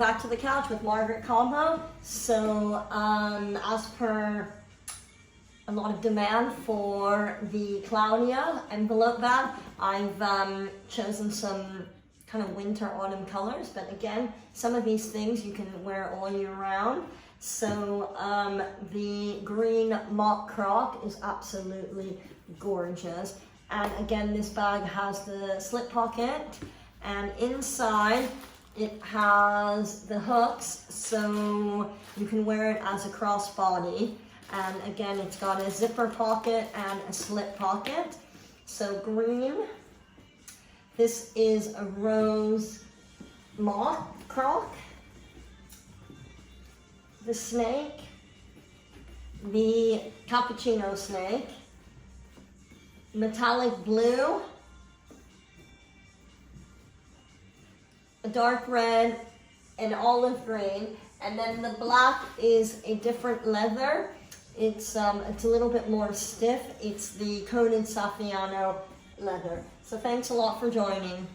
Back to the couch with Margaret combo. So as per a lot of demand for the Claudia envelope bag, I've chosen some kind of winter autumn colors, but again, some of these things you can wear all year round. So the green mock croc is absolutely gorgeous. And again, this bag has the slip pocket, and inside it has the hooks, so you can wear it as a crossbody. And again, it's got a zipper pocket and a slip pocket. So green. This is a rose mock croc. The snake, the cappuccino snake, metallic blue, a dark red, and olive green, and then the black is a different leather. It's a little bit more stiff. It's the coated Saffiano leather. So thanks a lot for joining.